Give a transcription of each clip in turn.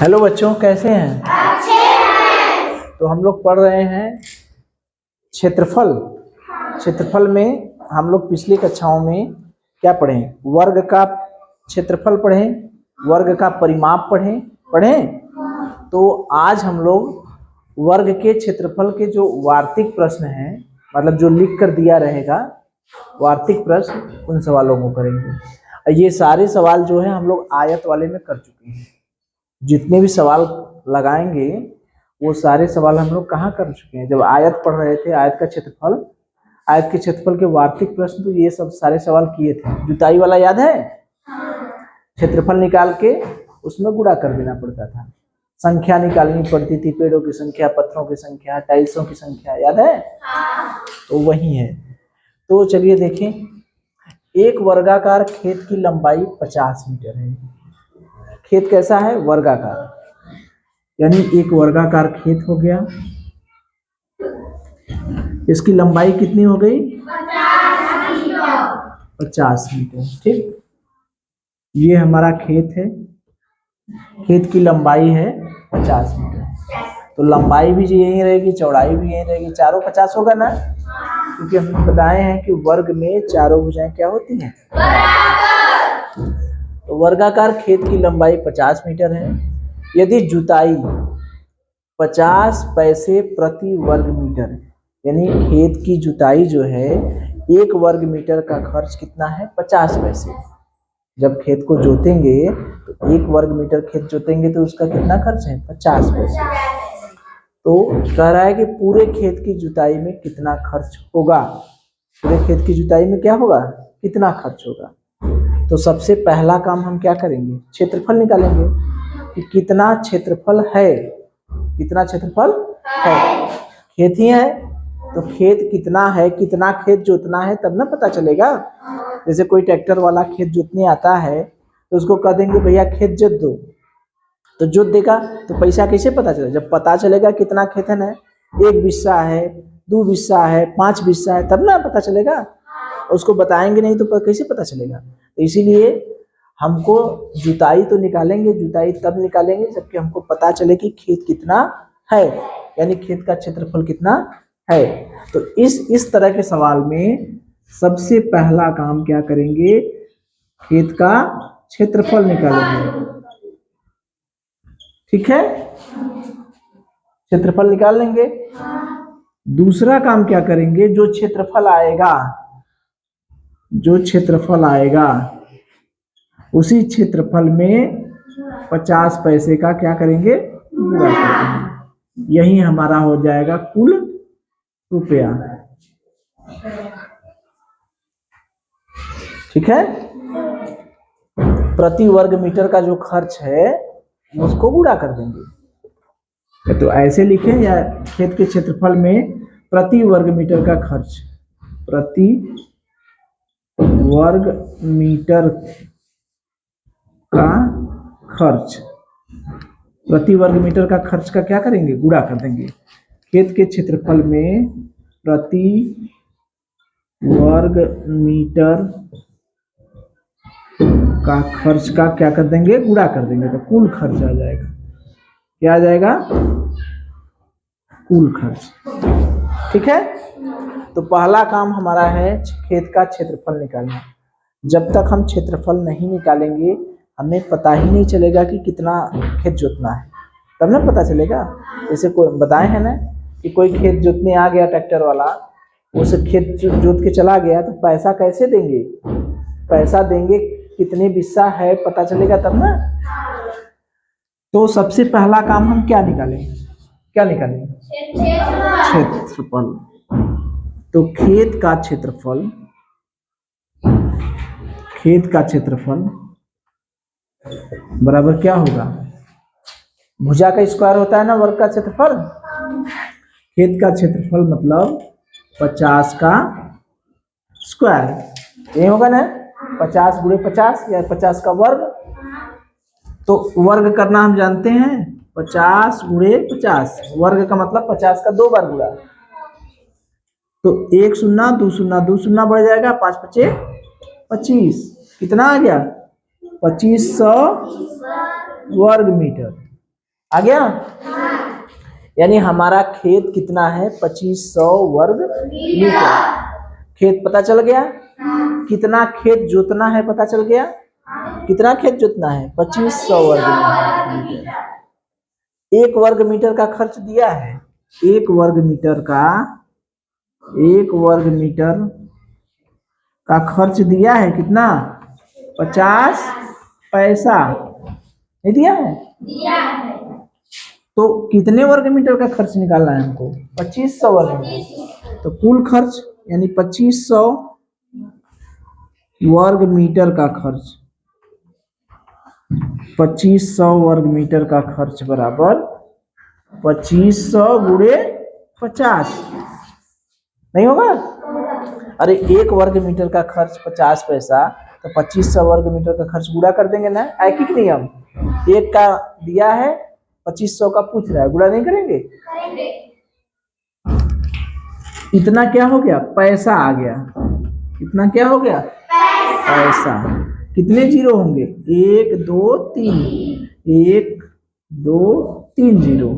Hello बच्चों, कैसे हैं? अच्छे हैं। तो हम लोग पढ़ रहे हैं क्षेत्रफल। क्षेत्रफल में हम लोग पिछली कक्षाओं में क्या पढ़े? वर्ग का क्षेत्रफल पढ़े, वर्ग का परिमाप पढ़े। तो आज हम लोग वर्ग के क्षेत्रफल के जो वार्षिक प्रश्न हैं, मतलब जो लिख कर दिया रहेगा वार्षिक प्रश्न, उन सवालों को करेंगे। ये सारे सवाल जो है हम लोग आयत वाले में कर चुके हैं। जितने भी सवाल लगाएंगे वो सारे सवाल हम लोग कहाँ कर चुके हैं? जब आयत पढ़ रहे थे, आयत के क्षेत्रफल के वार्षिक प्रश्न, तो ये सब सारे सवाल किए थे। जुताई वाला याद है? क्षेत्रफल निकाल के उसमें गुणा कर देना पड़ता था, संख्या निकालनी पड़ती थी, पेड़ों की संख्या, पत्थरों की संख्या, टाइल्सों की संख्या, याद है? तो वही है। तो चलिए देखें, एक वर्गाकार खेत की लंबाई 50 मीटर है। खेत कैसा है? वर्गाकार, यानी एक वर्गाकार खेत हो गया। इसकी लंबाई कितनी हो गई? 50 मीटर। ठीक, ये हमारा खेत है, खेत की लंबाई है 50 मीटर। तो लंबाई भी यही रहेगी, चौड़ाई भी यही रहेगी, चारों 50 होगा ना, क्योंकि हम बताए हैं कि वर्ग में चारों भुजाएं क्या होती हैं? तो वर्गाकार खेत की लंबाई 50 मीटर है। यदि जुताई 50 पैसे प्रति वर्ग मीटर, यानी खेत की जुताई जो है, एक वर्ग मीटर का खर्च कितना है? 50 पैसे। जब खेत को जोतेंगे तो एक वर्ग मीटर खेत जोतेंगे तो उसका कितना खर्च है? 50 पैसे। तो कह रहा है कि पूरे खेत की जुताई में कितना खर्च होगा, पूरे खेत की जुताई में क्या होगा, कितना खर्च होगा। तो सबसे पहला काम हम क्या करेंगे? क्षेत्रफल निकालेंगे कि कितना क्षेत्रफल है, कितना क्षेत्रफल है। खेत ही है तो खेत कितना है, कितना खेत जोतना है, तब ना पता चलेगा। जैसे कोई ट्रैक्टर वाला खेत जोतने आता है तो उसको कह देंगे भैया खेत जोत दो, तो जोत देगा, तो पैसा कैसे पता चलेगा? जब पता चलेगा कितना खेत है ना, 1 बिस्सा है, 2 बिस्सा है, 5 बिस्सा है, तब ना पता चलेगा। उसको बताएंगे नहीं तो कैसे पता चलेगा? तो इसीलिए हमको जुताई तो निकालेंगे, जुताई तब निकालेंगे जबकि हमको पता चले कि खेत कितना है, यानी खेत का क्षेत्रफल कितना है। तो इस तरह के सवाल में सबसे पहला काम क्या करेंगे? खेत का क्षेत्रफल निकालेंगे। ठीक है, क्षेत्रफल निकाल लेंगे। दूसरा काम क्या करेंगे? जो क्षेत्रफल आएगा उसी क्षेत्रफल में 50 पैसे का क्या करेंगे? गुणा करेंगे। यही हमारा हो जाएगा कुल रुपया। ठीक है, प्रति वर्ग मीटर का जो खर्च है उसको गुणा कर देंगे। तो ऐसे लिखें, या खेत के क्षेत्रफल में प्रति वर्ग मीटर का खर्च, प्रति वर्ग मीटर का खर्च, प्रति वर्ग मीटर का खर्च का क्या करेंगे? गुणा कर देंगे। खेत के क्षेत्रफल में प्रति वर्ग मीटर का खर्च का क्या कर देंगे? गुणा कर देंगे। तो कुल खर्च आ जाएगा। क्या आ जाएगा? कुल खर्च। ठीक है, तो पहला काम हमारा है खेत का क्षेत्रफल निकालना। जब तक हम क्षेत्रफल नहीं निकालेंगे हमें पता ही नहीं चलेगा कि कितना खेत जोतना है, तब ना पता चलेगा। जैसे कोई बताए हैं ना कि कोई खेत जोतने आ गया ट्रैक्टर वाला, उस खेत जोत के चला गया, तो पैसा कैसे देंगे? पैसा देंगे कितने बिस्सा है पता चलेगा तब ना। तो सबसे पहला काम हम क्या निकालेंगे? क्षेत्रफल। तो खेत का क्षेत्रफल बराबर क्या होगा? भुजा का स्क्वायर होता है ना वर्ग का क्षेत्रफल। खेत का क्षेत्रफल मतलब 50 का स्क्वायर, ये होगा ना, 50 गुणे 50 या 50 का वर्ग। तो वर्ग करना हम जानते हैं, 50 गुणे 50, वर्ग का मतलब 50 का 2 बार गुणा। तो 1 शून्य 2 शून्य 2 शून्य बढ़ जाएगा, 5 पचे 25, कितना आ गया? 2500 वर्ग मीटर। आ गया? यानी हमारा खेत कितना है? 2500 वर्ग मीटर। खेत पता चल गया? कितना खेत जोतना है पता चल गया? कितना खेत जोतना है? 2500 वर्ग मीटर। 1 वर्ग मीटर का खर्च दिया है। 1 वर्ग मीटर का खर्च दिया है कितना? 50 पैसा। नहीं दिया है? दिया है। तो कितने वर्ग मीटर का खर्च निकालना है हमको? 2500 वर्ग मीटर। तो कुल खर्च यानी 2500 वर्ग मीटर का खर्च, 2500 वर्ग मीटर का खर्च बराबर 2500 गुणे 50। नहीं होगा? अरे 1 वर्ग मीटर का खर्च 50 पैसा, तो 2500 वर्ग मीटर का खर्च गुणा कर देंगे ना। ऐकिक नियम, 1 का दिया है 2500 का पूछ रहा है, गुणा नहीं करेंगे? इतना क्या हो गया? पैसा आ गया। इतना क्या हो गया? पैसा। कितने जीरो होंगे? 1 2 3, 1 2 3 जीरो।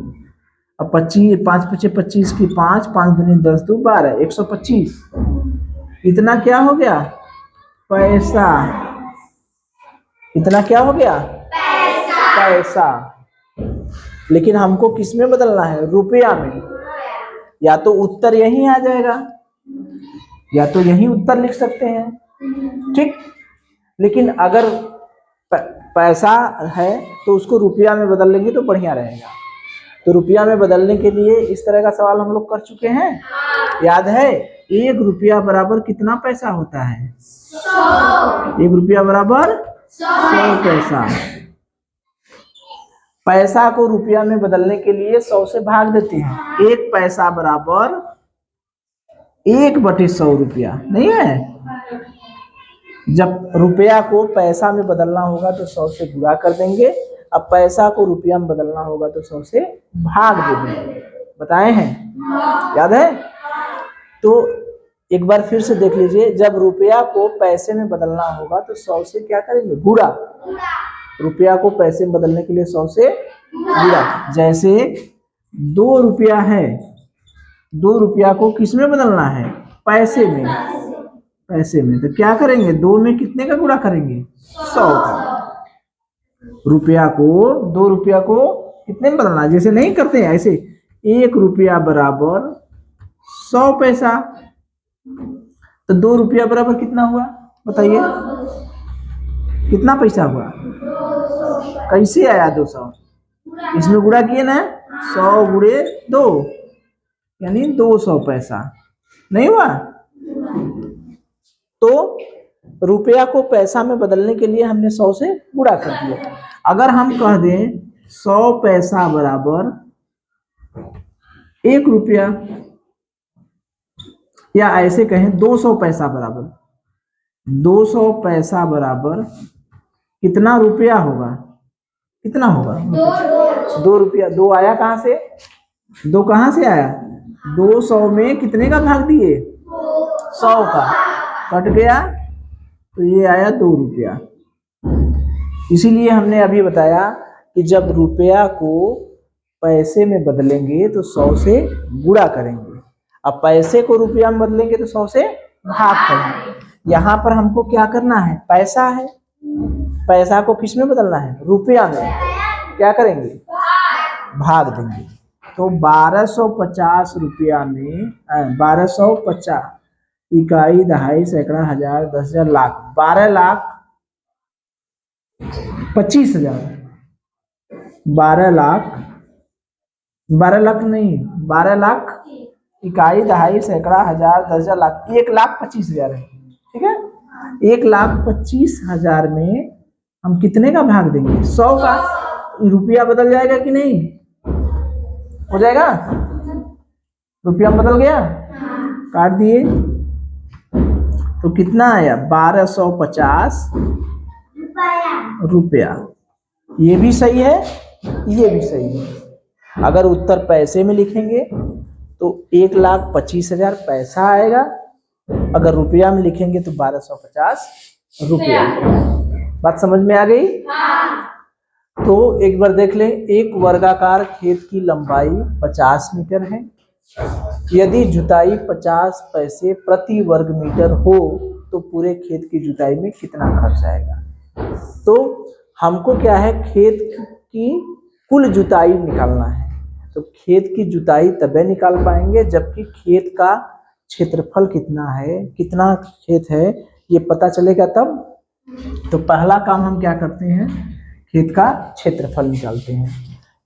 अब 25, 5 पचे 25 की 5, 5 दूनी 10, 2 12, 125। इतना क्या हो गया? पैसा। इतना क्या हो गया? पैसा। लेकिन हमको किस में बदलना है? रुपया में। या तो उत्तर यही आ जाएगा, या तो यही उत्तर लिख सकते हैं, ठीक। लेकिन अगर पैसा है तो उसको रुपया में बदल लेंगे तो बढ़िया रहेगा। तो रुपया में बदलने के लिए इस तरह का सवाल हम लोग कर चुके हैं, याद है? 1 रुपया बराबर कितना पैसा होता है? 100। 1 रुपया बराबर 100 पैसा। पैसा को रुपया में बदलने के लिए 100 से भाग देते हैं। 1 पैसा बराबर 1/100 रुपया, नहीं है? जब रुपया को पैसा में बदलना होगा तो 100 से गुणा कर देंगे। अब पैसा को रुपया में बदलना होगा तो 100 से भाग दे देंगे। बताए हैं? याद है? तो एक बार फिर से देख लीजिए, जब रुपया को पैसे में बदलना होगा तो 100 से क्या करेंगे? गुणा। रुपया को पैसे में बदलने के लिए 100 से गुणा। जैसे 2 रुपया है, 2 रुपया को किस में बदलना है? पैसे में। पैसे में तो क्या करेंगे? 2 में कितने का गुणा करेंगे? 100 का। रुपया को 2 रुपया को कितने में बदलना? जैसे नहीं करते हैं ऐसे, 1 रुपया बराबर 100 पैसा। तो 2 रुपया बराबर कितना हुआ? बताइए कितना पैसा हुआ? कैसे आया 200? इसमें गुणा किए ना, 100 गुणे 2 यानी 200 पैसा। नहीं हुआ? तो रुपया को पैसा में बदलने के लिए हमने 100 से गुणा कर दिया। अगर हम कह दें 100 पैसा बराबर 1 रुपया, या ऐसे कहें 200 पैसा बराबर, 200 पैसा बराबर कितना रुपया होगा? कितना होगा? 2 रुपया। 2 आया कहाँ से? 2 कहाँ से आया? 200 में कितने का भाग दिए? 100 का। कट गया तो ये आया 2 रुपया। इसीलिए हमने अभी बताया कि जब रुपया को पैसे में बदलेंगे तो 100 से गुणा करेंगे। अब पैसे को रुपया में बदलेंगे तो 100 से भाग करेंगे। यहाँ पर हमको क्या करना है? पैसा है, पैसा को किस में बदलना है? रुपया में। क्या करेंगे? भाग देंगे। तो 1250 रुपया में 1250 इकाई, दहाई, सैकड़ा, हजार, 10,000, लाख, 12,25,000, 12 लाख नहीं, 12 लाख इकाई, दहाई, सैकड़ा, हजार, 10,000, लाख, 1,25,000 है। ठीक है? 1,25,000 में हम कितने का भाग देंगे? 100 का। रुपया बदल जाएगा कि नहीं? हो जाएगा? रुपया बदल गया, काट दिए तो कितना आया? 1250 रुपया। ये भी सही है, ये भी सही है। अगर उत्तर पैसे में लिखेंगे तो 1,25,000 पैसा आएगा, अगर रुपया में लिखेंगे तो 1250 रुपया। बात समझ में आ गई? तो एक बार देख लें, एक वर्गाकार खेत की लंबाई 50 मीटर है। यदि जुताई 50 पैसे प्रति वर्ग मीटर हो तो पूरे खेत की जुताई में कितना खर्च आएगा। तो हमको क्या है, खेत की कुल जुताई निकालना है। तो खेत की जुताई तभी निकाल पाएंगे जबकि खेत का क्षेत्रफल कितना है, कितना खेत है ये पता चलेगा तब। तो पहला काम हम क्या करते हैं, खेत का क्षेत्रफल निकालते हैं।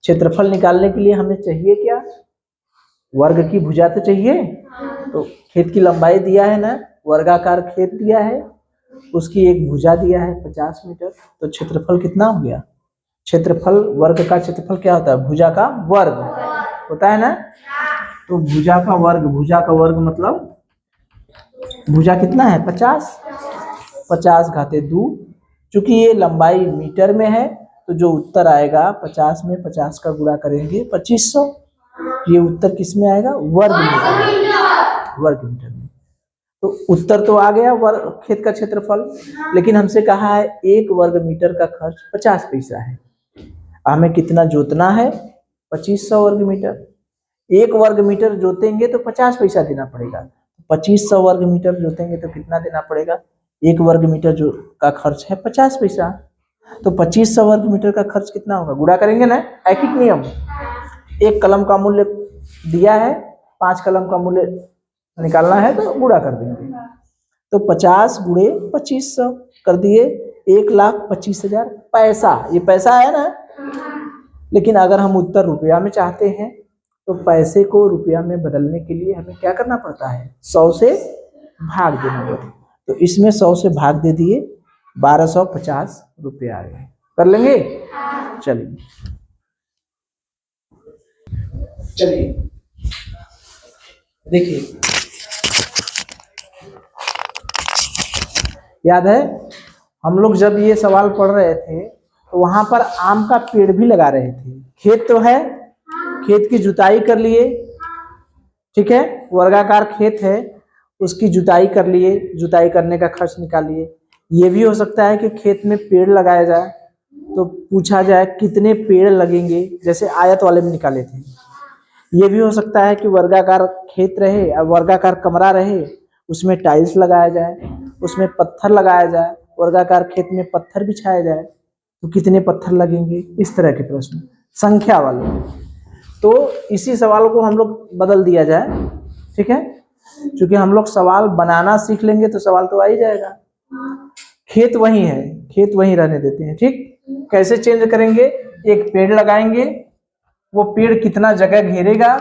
क्षेत्रफल निकालने के लिए हमें चाहिए क्या, वर्ग की भुजा तो चाहिए। तो खेत की लंबाई दिया है ना, वर्गाकार खेत दिया है, उसकी एक भुजा दिया है 50 मीटर। तो क्षेत्रफल कितना हो गया, क्षेत्रफल, वर्ग का क्षेत्रफल क्या होता है, भुजा का वर्ग होता है ना। तो भुजा का वर्ग मतलब भुजा कितना है 50, 50 घाते 2। चूंकि ये लंबाई मीटर में है तो जो उत्तर आएगा 50 में 50 का गुणा करेंगे 2500। ये उत्तर किस में आएगा, वर्ग मीटर में। तो उत्तर तो आ गया वर्ग खेत का क्षेत्रफल, लेकिन हमसे कहा है 1 वर्ग मीटर का खर्च 50 पैसा है। हमें कितना जोतना है, 2500 वर्ग मीटर। 1 वर्ग मीटर जोतेंगे तो 50 पैसा देना पड़ेगा। 2500 वर्ग मीटर जोतेंगे तो कितना देना पड़ेगा, 1 वर्ग मीटर जो का खर्च है 50 पैसा। तो 2500 वर्ग मीटर का खर्च कितना होगा, गुणा करेंगे ना, ऐकिक नियम। 1 कलम का मूल्य दिया है, 5 कलम का मूल्य निकालना है तो गुणा कर देंगे। तो 50 गुणे 2500 कर दिए, 1,25,000 पैसा। ये पैसा है ना, लेकिन अगर हम उत्तर रुपया में चाहते हैं तो पैसे को रुपया में बदलने के लिए हमें क्या करना पड़ता है, 100 से भाग देना पड़ता है। तो इसमें 100 से भाग दे दिए, 1250 रुपये आ गए। कर लेंगे, चलिए देखिए, याद है हम लोग जब ये सवाल पढ़ रहे थे तो वहां पर आम का पेड़ भी लगा रहे थे। खेत तो है, खेत की जुताई कर लिए, ठीक है, वर्गाकार खेत है, उसकी जुताई कर लिए, जुताई करने का खर्च निकालिए। ये भी हो सकता है कि खेत में पेड़ लगाया जाए तो पूछा जाए कितने पेड़ लगेंगे, जैसे आयत वाले में निकाले थे। ये भी हो सकता है कि वर्गाकार खेत रहे और वर्गाकार कमरा रहे, उसमें टाइल्स लगाया जाए, उसमें पत्थर लगाया जाए, वर्गाकार खेत में पत्थर बिछाया जाए तो कितने पत्थर लगेंगे, इस तरह के प्रश्न संख्या वाले। तो इसी सवाल को हम लोग बदल दिया जाए, ठीक है, क्योंकि हम लोग सवाल बनाना सीख लेंगे तो सवाल तो आ ही जाएगा। खेत वही है, खेत वही रहने देते हैं, ठीक। कैसे चेंज करेंगे, एक पेड़ लगाएंगे, वो पेड़ कितना जगह घेरेगा,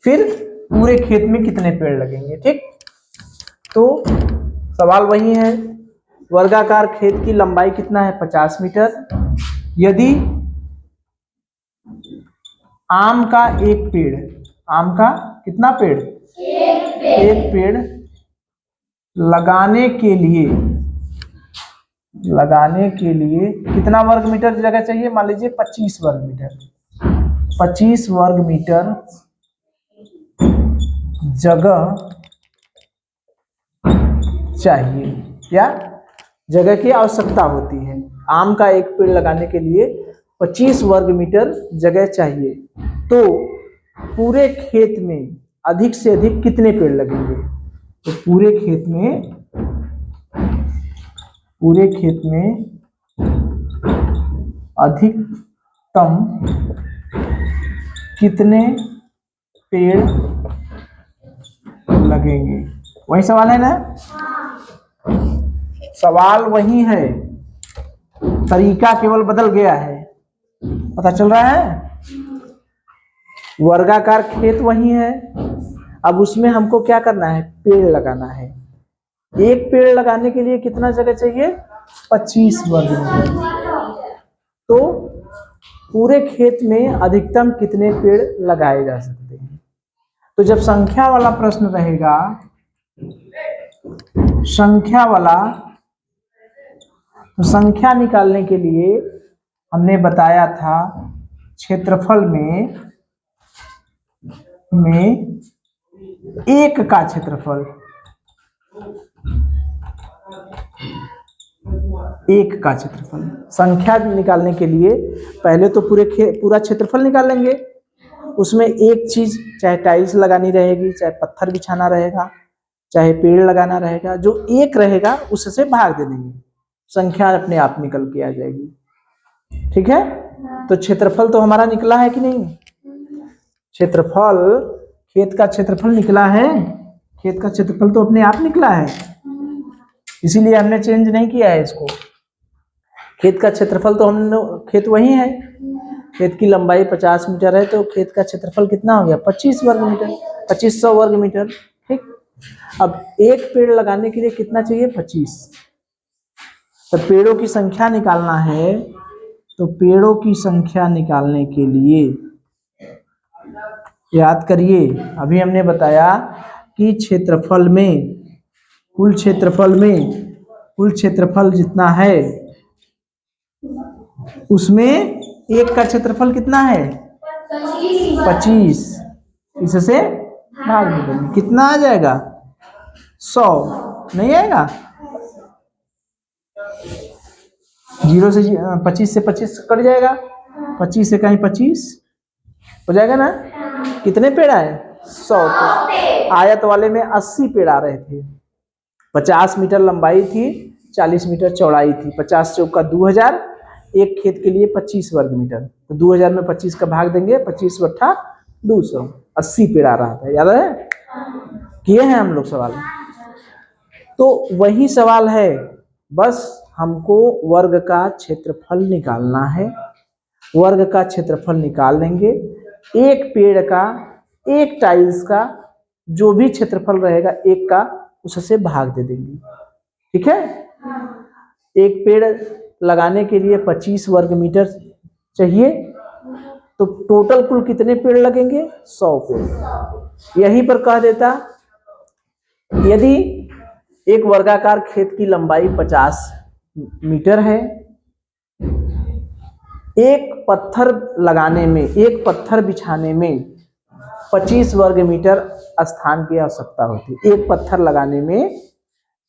फिर पूरे खेत में कितने पेड़ लगेंगे, ठीक। तो सवाल वही है, वर्गाकार खेत की लंबाई कितना है 50 मीटर। यदि आम का एक पेड़, आम का कितना पेड़, एक पेड़ लगाने के लिए कितना वर्ग मीटर जगह चाहिए, मान लीजिए 25 वर्ग मीटर, 25 वर्ग मीटर जगह चाहिए या जगह की आवश्यकता होती है। आम का एक पेड़ लगाने के लिए 25 वर्ग मीटर जगह चाहिए। तो पूरे खेत में अधिक से अधिक कितने पेड़ लगेंगे, तो पूरे खेत में अधिकतम कितने पेड़ लगेंगे, वही सवाल है ना। सवाल वही है, तरीका केवल बदल गया है, पता चल रहा है। वर्गाकार खेत वही है, अब उसमें हमको क्या करना है, पेड़ लगाना है। एक पेड़ लगाने के लिए कितना जगह चाहिए, 25 वर्ग मीटर। तो पूरे खेत में अधिकतम कितने पेड़ लगाए जा सकते हैं। तो जब संख्या वाला प्रश्न रहेगा, संख्या वाला, तो संख्या निकालने के लिए हमने बताया था क्षेत्रफल में एक का क्षेत्रफल एक का क्षेत्रफल। संख्या निकालने के लिए पहले तो पूरा क्षेत्रफल निकाल लेंगे, उसमें एक चीज चाहे टाइल्स लगानी रहेगी, चाहे पत्थर बिछाना रहेगा, चाहे पेड़ लगाना रहेगा, जो एक रहेगा उससे भाग दे देंगे, संख्या अपने आप निकल के आ जाएगी। ठीक है, तो क्षेत्रफल तो हमारा निकला है कि नहीं? क्षेत्रफल, खेत का क्षेत्रफल निकला है, खेत का क्षेत्रफल तो अपने आप निकला है, इसीलिए हमने चेंज नहीं किया है इसको। खेत का क्षेत्रफल तो हमने, खेत वही है, खेत की लंबाई 50 मीटर है, तो खेत का क्षेत्रफल कितना हो गया? 25 वर्ग मीटर, 2500 वर्ग मीटर। ठीक, अब एक पेड़ लगाने के लिए कितना चाहिए? 25। तो पेड़ों की संख्या निकालना है, तो पेड़ों की संख्या निकालने के लिए याद करिए, अभी हमने बताया कि क्षेत्रफल में, कुल क्षेत्रफल जितना है उसमें एक का क्षेत्रफल कितना है? 25। इससे भाग देंगे, कितना आ जाएगा? 100 नहीं आएगा? 0 से 25 से 25 कट जाएगा, 25 से कहीं 25 हो जाएगा ना। कितने पेड़ आए? 100 पेड़। आयत वाले में 80 पेड़ आ रहे थे, 50 मीटर लंबाई थी, 40 मीटर चौड़ाई थी, 50 चौका 2000, एक खेत के लिए 25 वर्ग मीटर, तो 2000 में 25 का भाग देंगे, 25 बट्ठा 200, 80 पेड़ आ रहा था, याद है? किए हैं हम लोग सवाल। तो वही सवाल है, बस हमको वर्ग का क्षेत्रफल निकालना है, वर्ग का क्षेत्रफल निकाल लेंगे, एक पेड़ का, एक टाइल्स का जो भी क्षेत्रफल रहेगा एक का, उससे भाग दे देंगे। ठीक है, एक पेड़ लगाने के लिए 25 वर्ग मीटर चाहिए, तो टोटल कुल कितने पेड़ लगेंगे? 100 पेड़। यहीं पर कह देता, यदि एक वर्गाकार खेत की लंबाई 50 मीटर है, एक पत्थर लगाने में, एक पत्थर बिछाने में 25 वर्ग मीटर स्थान की आवश्यकता होती है। एक पत्थर लगाने में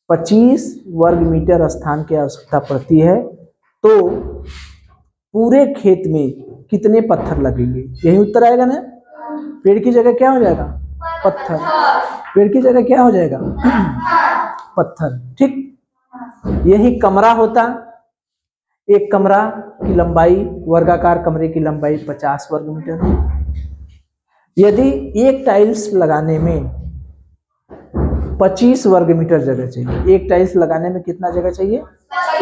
25 वर्ग मीटर स्थान की आवश्यकता पड़ती है, तो पूरे खेत में कितने पत्थर लगेंगे? यही उत्तर आएगा ना। पेड़ की जगह क्या हो जाएगा? पत्थर। पेड़ की जगह क्या हो जाएगा? पत्थर। ठीक, यही कमरा होता, एक कमरा की लंबाई, वर्गाकार कमरे की लंबाई 50 वर्ग मीटर है। यदि एक टाइल्स लगाने में 25 वर्ग मीटर जगह चाहिए, एक टाइल्स लगाने में कितना जगह चाहिए?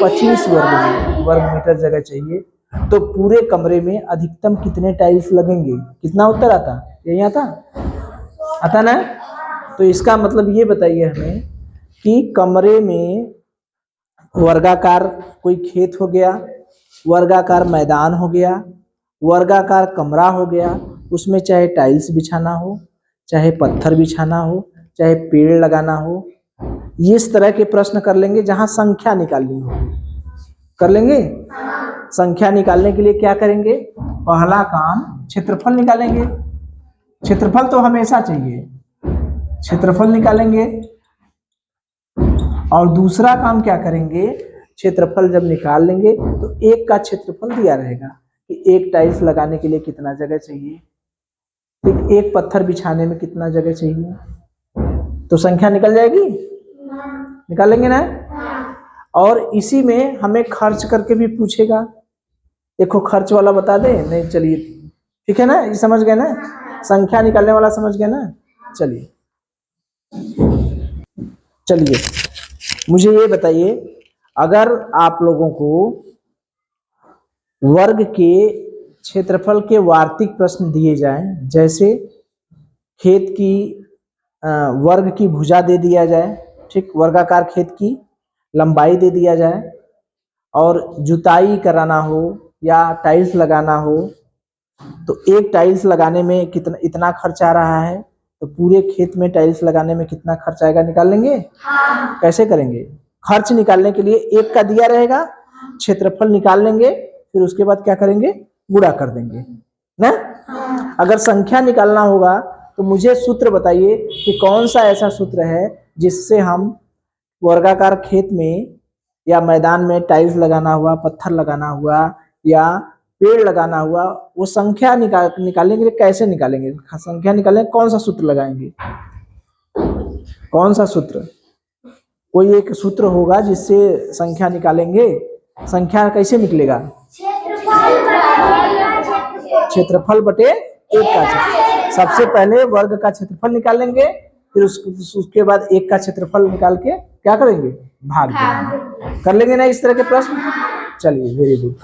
25 वर्ग मीटर जगह चाहिए, तो पूरे कमरे में अधिकतम कितने टाइल्स लगेंगे? कितना उत्तर आता? यही आता ना। तो इसका मतलब ये बताइए हमें कि कमरे में वर्गाकार कोई खेत हो गया, वर्गाकार मैदान हो गया, वर्गाकार कमरा हो गया, उसमें चाहे टाइल्स बिछाना हो, चाहे पत्थर बिछाना हो, चाहे पेड़ लगाना हो, इस तरह के प्रश्न कर लेंगे जहां संख्या निकालनी हो। कर लेंगे। संख्या निकालने के लिए क्या करेंगे? पहला काम क्षेत्रफल निकालेंगे, क्षेत्रफल तो हमेशा चाहिए, क्षेत्रफल निकालेंगे। और दूसरा काम क्या करेंगे? क्षेत्रफल जब निकाल लेंगे तो एक का क्षेत्रफल दिया रहेगा कि एक टाइल्स लगाने के लिए कितना जगह चाहिए, एक पत्थर बिछाने में कितना जगह चाहिए, तो संख्या निकल जाएगी। निकालेंगे ना। और इसी में हमें खर्च करके भी पूछेगा, देखो खर्च वाला बता दे। नहीं, चलिए ठीक है ना, ये समझ गए ना, संख्या निकालने वाला समझ गए ना। चलिए मुझे ये बताइए, अगर आप लोगों को वर्ग के क्षेत्रफल के वार्षिक प्रश्न दिए जाएं, जैसे खेत की वर्ग की भुजा दे दिया जाए, ठीक, वर्गाकार खेत की लंबाई दे दिया जाए, और जुताई कराना हो या टाइल्स लगाना हो, तो एक टाइल्स लगाने में कितना, इतना खर्च आ रहा है, तो पूरे खेत में टाइल्स लगाने में कितना खर्च आएगा? निकाल लेंगे। कैसे करेंगे? खर्च निकालने के लिए एक का दिया रहेगा, क्षेत्रफल निकाल लेंगे, फिर उसके बाद क्या करेंगे? गुणा कर देंगे ना। अगर संख्या निकालना होगा तो मुझे सूत्र बताइए कि कौन सा ऐसा सूत्र है जिससे हम वर्गाकार खेत में या मैदान में टाइल्स लगाना हुआ, पत्थर लगाना हुआ या पेड़ लगाना हुआ, वो संख्या निकालेंगे कैसे निकालेंगे? संख्या निकालेंगे कौन सा सूत्र लगाएंगे? कौन सा सूत्र? कोई एक सूत्र होगा जिससे संख्या निकालेंगे। संख्या कैसे निकलेगा? क्षेत्रफल बटे एक का क्षेत्रफल। सबसे पहले वर्ग का क्षेत्रफल निकालेंगे, फिर उसके बाद एक का क्षेत्रफल निकाल के क्या करेंगे? भाग देंगे। कर लेंगे ना इस तरह के प्रश्न? चलिए, वेरी गुड।